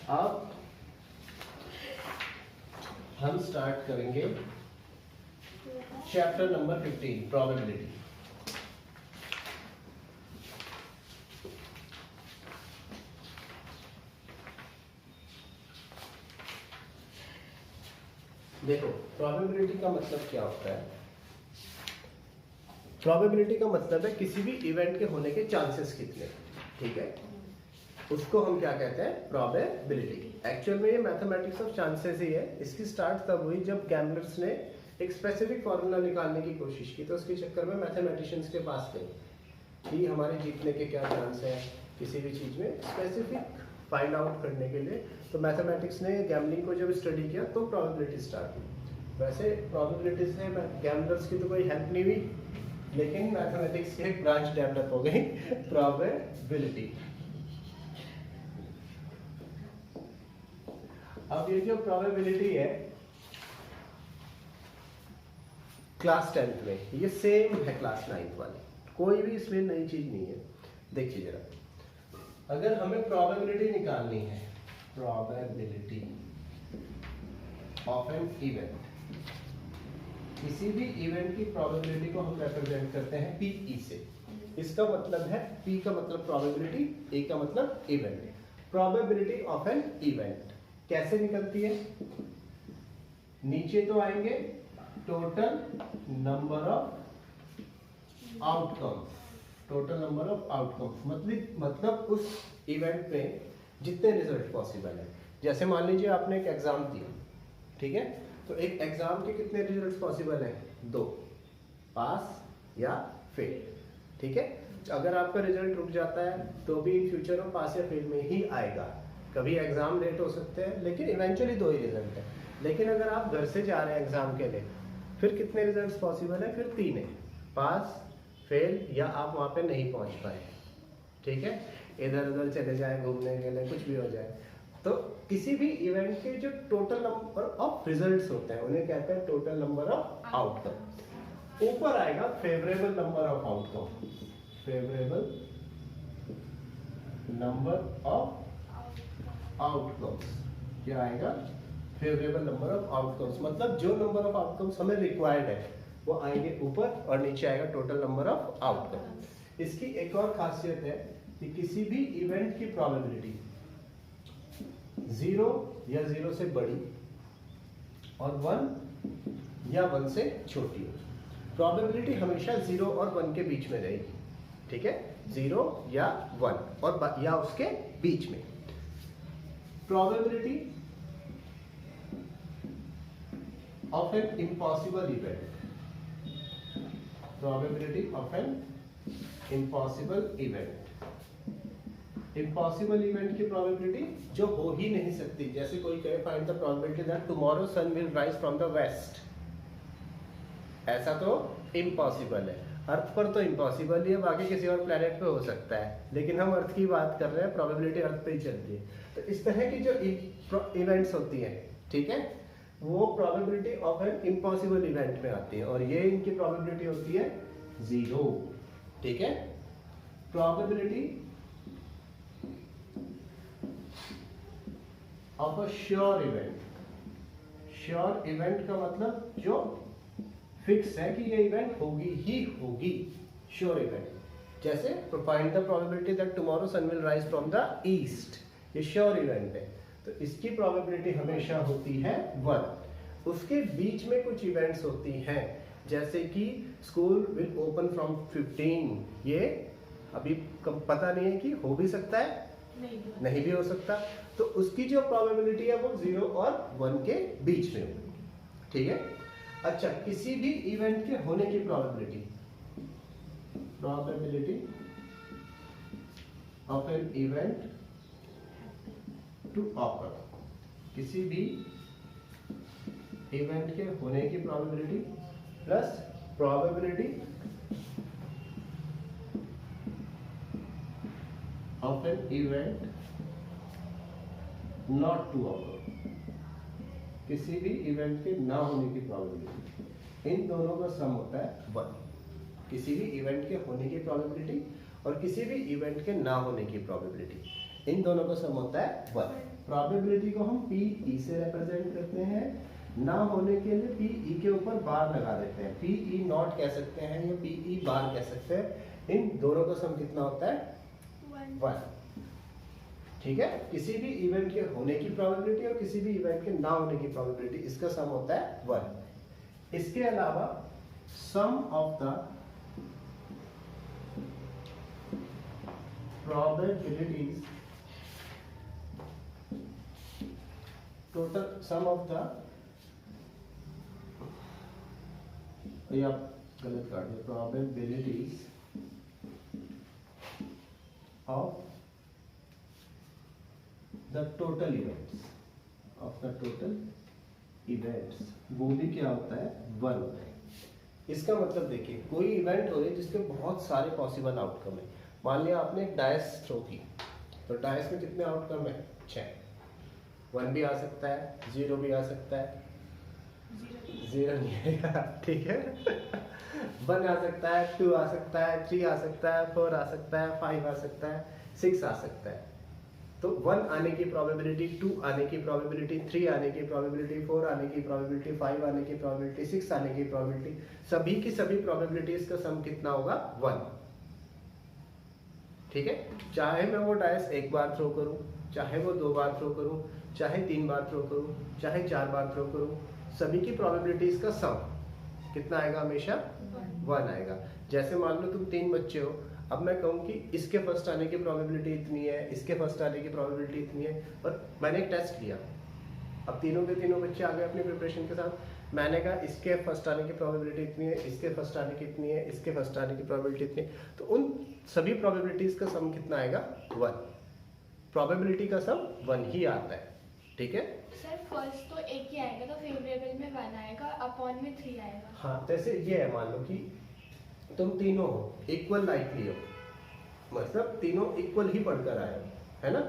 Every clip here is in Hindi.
अब हम स्टार्ट करेंगे चैप्टर नंबर 15 प्रोबेबिलिटी। देखो प्रोबेबिलिटी का मतलब क्या होता है। प्रोबेबिलिटी का मतलब है किसी भी इवेंट के होने के चांसेस कितने, ठीक है, उसको हम क्या कहते हैं, प्रोबेबिलिटी। एक्चुअल में ये मैथमेटिक्स ऑफ चांसेस ही है। इसकी स्टार्ट तब हुई जब गैम्बलर्स ने एक स्पेसिफिक फॉर्मूला निकालने की कोशिश की, तो उसके चक्कर में मैथमेटिशियंस के पास गए कि हमारे जीतने के क्या चांस है किसी भी चीज में, स्पेसिफिक फाइंड आउट करने के लिए। तो मैथमेटिक्स ने गैम्बलिंग को जब स्टडी किया तो प्रोबेबिलिटी स्टार्ट हुई। वैसे प्रोबेबिलिटी से गैम्बलर्स की तो कोई हेल्प नहीं हुई, लेकिन मैथमेटिक्स की एक ब्रांच डेवलप हो गई, प्रोबेबिलिटी। अब ये जो प्रोबेबिलिटी है क्लास 10th में, ये सेम है क्लास 9th वाली, कोई भी इसमें नई चीज नहीं है। देखिए जरा, अगर हमें प्रोबेबिलिटी निकालनी है, प्रोबेबिलिटी ऑफ एन इवेंट, किसी भी इवेंट की प्रोबेबिलिटी को हम रिप्रेजेंट करते हैं पीई से। इसका मतलब है पी का मतलब प्रोबेबिलिटी, ए का मतलब event. Probability of an event कैसे निकलती है, नीचे तो आएंगे total number of outcomes, total number of outcomes मतलब उस इवेंट में जितने रिजल्ट पॉसिबल है। जैसे मान लीजिए आपने एक एग्जाम दिया, ठीक है, तो एक एग्जाम के कितने रिजल्ट पॉसिबल है, 2, पास या फेल, ठीक है। अगर आपका रिजल्ट रुक जाता है तो भी इन फ्यूचर में पास या फेल में ही आएगा। कभी एग्जाम लेट हो सकते हैं, लेकिन इवेंचुअली 2 ही रिजल्ट है। लेकिन अगर आप घर से जा रहे हैं एग्जाम के लिए, फिर कितने रिजल्ट्स पॉसिबल है, फिर 3 है, पास, फेल या आप वहां पे नहीं पहुंच पाए, ठीक है, इधर उधर चले जाए घूमने के लिए, कुछ भी हो जाए। तो किसी भी इवेंट के जो टोटल नंबर ऑफ रिजल्ट्स होते हैं उन्हें कहते हैं टोटल नंबर ऑफ आउटकम। ऊपर आएगा favourable number of outcome, favourable number of outcomes. क्या आएगा, फेवरेबल नंबर ऑफ आउटकम्स, मतलब जो नंबर ऑफ आउटकम्स हमें रिक्वायर्ड है वो आएंगे ऊपर, और नीचे आएगा टोटल नंबर ऑफ आउटकम। इसकी एक और खासियत है कि किसी भी इवेंट की प्रोबेबिलिटी 0 या 0 से बड़ी और 1 या 1 से छोटी हो। प्रोबेबिलिटी हमेशा 0 और 1 के बीच में रहेगी, ठीक है, 0 या 1 और या उसके बीच में। Probability of an impossible event, probability of an impossible event, impossible event की प्रोबेबिलिटी जो हो ही नहीं सकती। जैसे कोई कहे find the probability that tomorrow sun will rise from the west, ऐसा तो इम्पॉसिबल है। अर्थ पर तो इम्पॉसिबल ही है, बाकी किसी और प्लेनेट पे हो सकता है, लेकिन हम अर्थ की बात कर रहे हैं, प्रोबेबिलिटी अर्थ पे ही चलती है। तो इस तरह की जो इवेंट्स होती हैं, ठीक है, वो probability of an impossible event में आती है, और ये इनकी प्रोबेबिलिटी होती है 0, ठीक है। Probability of a sure event, sure event का मतलब जो फिक्स है कि ये इवेंट होगी ही होगी, श्योर इवेंट। जैसे find the probability that tomorrow sun will rise from the east, ये श्योर इवेंट है, तो इसकी प्रोबेबिलिटी हमेशा होती है 1। उसके बीच में कुछ इवेंट्स होती हैं, जैसे कि स्कूल विल ओपन फ्रॉम 15, ये अभी पता नहीं है कि हो भी सकता है, नहीं भी हो सकता, तो उसकी जो प्रोबेबिलिटी है वो 0 और 1 के बीच में होगी, ठीक है। अच्छा, किसी भी इवेंट के होने की probability, probability of an event to occur, किसी भी इवेंट के होने की probability plus probability of an event not to occur, किसी भी इवेंट के ना होने की प्रोबेबिलिटी, इन दोनों का सम होता है 1। किसी भी इवेंट के होने की प्रोबेबिलिटी और किसी भी इवेंट के ना होने की प्रोबेबिलिटी, इन दोनों का सम होता है 1। प्रोबेबिलिटी को हम पी ई से रिप्रेजेंट करते हैं, ना होने के लिए पी ई के ऊपर बार लगा देते हैं, पी ई नॉट कह सकते हैं या पी ई बार कह सकते हैं। इन दोनों का सम कितना होता है 1। ठीक है, किसी भी इवेंट के होने की प्रोबेबिलिटी और किसी भी इवेंट के ना होने की प्रोबेबिलिटी, इसका सम होता है 1। इसके अलावा sum of the probabilities, total sum of the, ये आप गलत काट दिए, probabilities of the total events, of the total events, वो भी क्या होता है 1 होता है। इसका मतलब देखिए, कोई इवेंट हो रही है जिसके बहुत सारे पॉसिबल आउटकम है। मान लिया आपने एक डाइस थ्रो की, तो डाइस में कितने आउटकम है 6। 1 भी आ सकता है, 0 भी आ सकता है, 0 नहीं आएगा, ठीक है 1 आ सकता है, 2 आ सकता है, 3 आ सकता है, 4 आ सकता है, 5 आ सकता है, 6 आ सकता है। तो 1 आने की प्रोबेबिलिटी, 2 आने की प्रोबेबिलिटी, 3 आने की प्रोबेबिलिटी, 4 आने की प्रोबेबिलिटी, 5 आने की प्रोबेबिलिटी, 6 आने की प्रोबेबिलिटी, सभी की सभी प्रोबेबिलिटीज का सम कितना होगा 1। ठीक है, चाहे मैं वो डाइस एक बार थ्रो करूं, चाहे वो 2 बार थ्रो करूं, चाहे 3 बार थ्रो करूं, चाहे 4 बार थ्रो करूं, सभी की प्रोबेबिलिटीज का सम कितना आएगा, हमेशा 1 आएगा। जैसे मान लो तुम 3 बच्चे हो, अब मैं कहूँ कि इसके फर्स्ट आने की प्रोबेबिलिटी इतनी है, इसके फर्स्ट आने की प्रोबेबिलिटी इतनी है, और मैंने एक टेस्ट लिया, अब तीनों के तीनों बच्चे आ गए अपनी प्रिपरेशन के साथ, मैंने कहा इसके फर्स्ट आने की प्रोबेबिलिटी इतनी है, इसके फर्स्ट आने की इतनी है, इसके फर्स्ट आने की प्रोबेबिलिटी इतनी है, तो उन सभी प्रोबेबिलिटीज का सम कितना आएगा 1। प्रोबेबिलिटी का सम 1 ही आता है। ठीक है सर, फर्स्ट तो एक ही आएगा, तो फेवरेबल में 1 आएगा, अपॉन में 3 आएगा। हाँ, जैसे ये है, मान लो कि तुम तीनों हो, इक्वल लाइकली हो, मतलब तीनों इक्वल ही पढ़कर आए हो, है ना।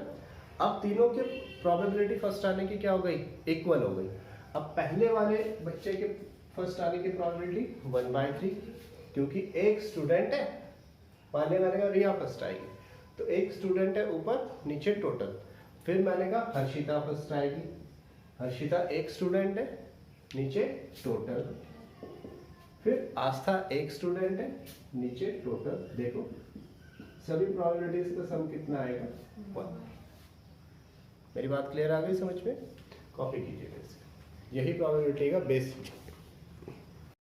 अब तीनों के प्रोबेबिलिटी फर्स्ट आने की क्या हो गई, इक्वल हो गई। अब पहले वाले बच्चे के फर्स्ट आने की प्रोबेबिलिटी 1/3, क्योंकि एक स्टूडेंट है, मानने वाले का रिया फर्स्ट आएगी, तो एक स्टूडेंट है ऊपर नीचे टोटल। फिर मैंने कहा हर्षिता फर्स्ट आएगी, हर्षिता एक स्टूडेंट है, नीचे टोटल। फिर आस्था एक स्टूडेंट है, नीचे टोटल। देखो सभी प्रोबेबिलिटीज का सम कितना आएगा 1। मेरी बात क्लियर आ गई समझ में? कॉपी कीजिएगा, यही प्रोबेबिलिटी का बेसिक